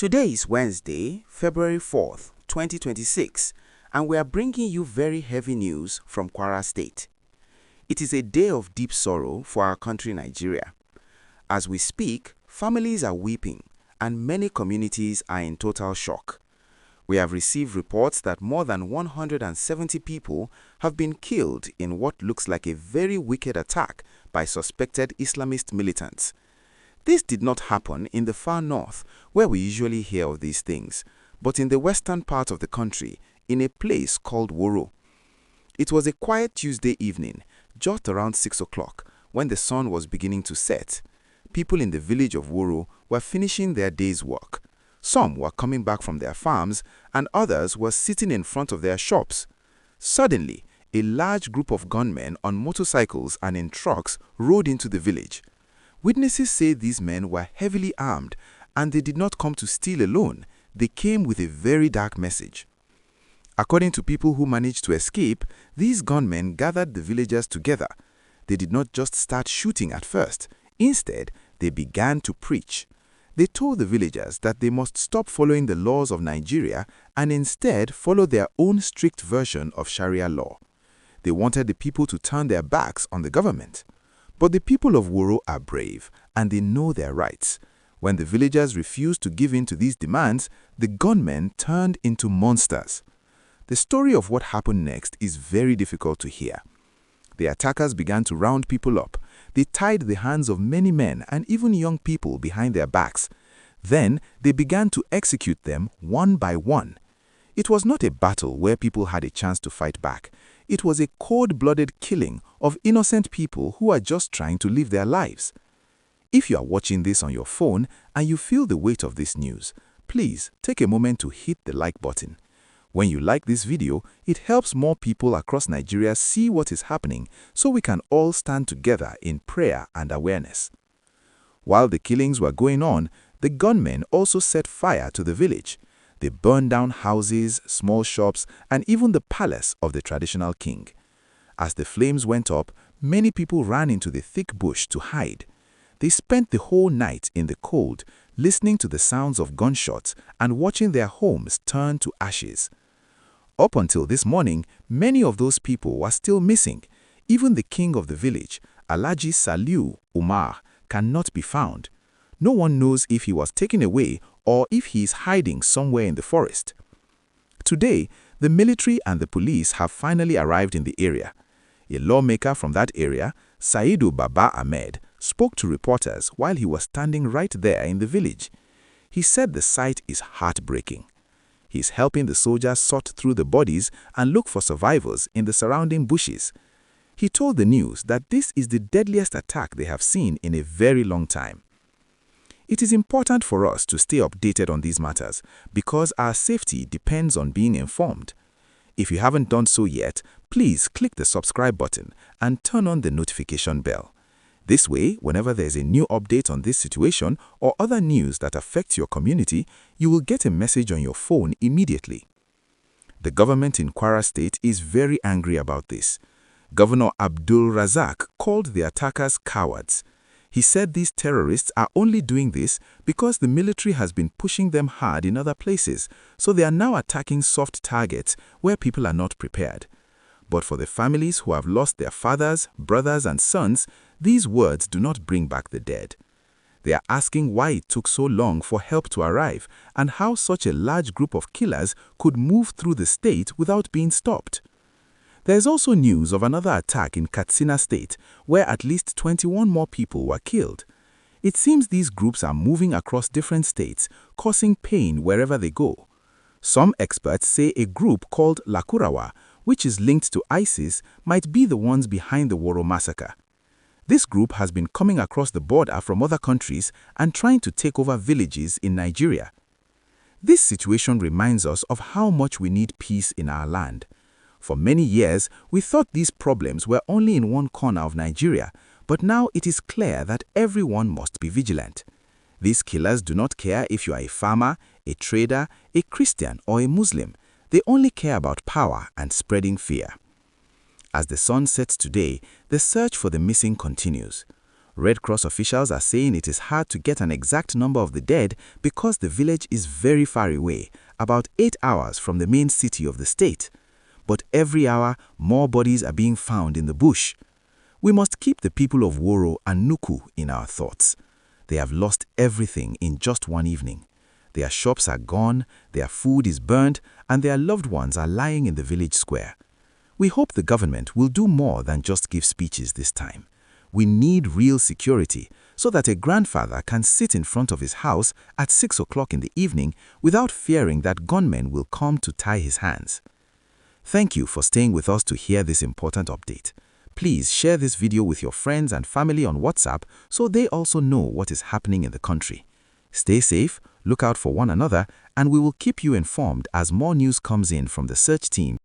Today is Wednesday, February 4th, 2026, and we are bringing you very heavy news from Kwara State. It is a day of deep sorrow for our country, Nigeria. As we speak, families are weeping and many communities are in total shock. We have received reports that more than 170 people have been killed in what looks like a very wicked attack by suspected Islamist militants. This did not happen in the far north, where we usually hear of these things, but in the western part of the country, in a place called Woro. It was a quiet Tuesday evening, just around 6 o'clock, when the sun was beginning to set. People in the village of Woro were finishing their day's work. Some were coming back from their farms, and others were sitting in front of their shops. Suddenly, a large group of gunmen on motorcycles and in trucks rode into the village. Witnesses say these men were heavily armed, and they did not come to steal alone. They came with a very dark message. According to people who managed to escape, these gunmen gathered the villagers together. They did not just start shooting at first. Instead, they began to preach. They told the villagers that they must stop following the laws of Nigeria and instead follow their own strict version of Sharia law. They wanted the people to turn their backs on the government. But the people of Woro are brave, and they know their rights. When the villagers refused to give in to these demands, the gunmen turned into monsters. The story of what happened next is very difficult to hear. The attackers began to round people up. They tied the hands of many men and even young people behind their backs. Then they began to execute them one by one. It was not a battle where people had a chance to fight back. It was a cold-blooded killing of innocent people who are just trying to live their lives. If you are watching this on your phone and you feel the weight of this news, please take a moment to hit the like button. When you like this video, it helps more people across Nigeria see what is happening so we can all stand together in prayer and awareness. While the killings were going on, the gunmen also set fire to the village. They burned down houses, small shops, and even the palace of the traditional king. As the flames went up, many people ran into the thick bush to hide. They spent the whole night in the cold, listening to the sounds of gunshots and watching their homes turn to ashes. Up until this morning, many of those people were still missing. Even the king of the village, Alhaji Saliu Umar, cannot be found. No one knows if he was taken away or if he is hiding somewhere in the forest. Today, the military and the police have finally arrived in the area. A lawmaker from that area, Saidu Baba Ahmed, spoke to reporters while he was standing right there in the village. He said the sight is heartbreaking. He is helping the soldiers sort through the bodies and look for survivors in the surrounding bushes. He told the news that this is the deadliest attack they have seen in a very long time. It is important for us to stay updated on these matters because our safety depends on being informed. If you haven't done so yet, please click the subscribe button and turn on the notification bell. This way, whenever there is a new update on this situation or other news that affects your community, you will get a message on your phone immediately. The government in Kwara State is very angry about this. Governor Abdul Razak called the attackers cowards. He said these terrorists are only doing this because the military has been pushing them hard in other places, so they are now attacking soft targets where people are not prepared. But for the families who have lost their fathers, brothers, and sons, these words do not bring back the dead. They are asking why it took so long for help to arrive and how such a large group of killers could move through the state without being stopped. There is also news of another attack in Katsina State, where at least 21 more people were killed. It seems these groups are moving across different states, causing pain wherever they go. Some experts say a group called Lakurawa, which is linked to ISIS, might be the ones behind the Woro massacre. This group has been coming across the border from other countries and trying to take over villages in Nigeria. This situation reminds us of how much we need peace in our land. For many years, we thought these problems were only in one corner of Nigeria, but now it is clear that everyone must be vigilant. These killers do not care if you are a farmer, a trader, a Christian, or a Muslim. They only care about power and spreading fear. As the sun sets today, the search for the missing continues. Red Cross officials are saying it is hard to get an exact number of the dead because the village is very far away, about 8 hours from the main city of the state. But every hour, more bodies are being found in the bush. We must keep the people of Woro and Nuku in our thoughts. They have lost everything in just one evening. Their shops are gone, their food is burned, and their loved ones are lying in the village square. We hope the government will do more than just give speeches this time. We need real security so that a grandfather can sit in front of his house at 6 o'clock in the evening without fearing that gunmen will come to tie his hands. Thank you for staying with us to hear this important update. Please share this video with your friends and family on WhatsApp so they also know what is happening in the country. Stay safe, look out for one another, and we will keep you informed as more news comes in from the search team.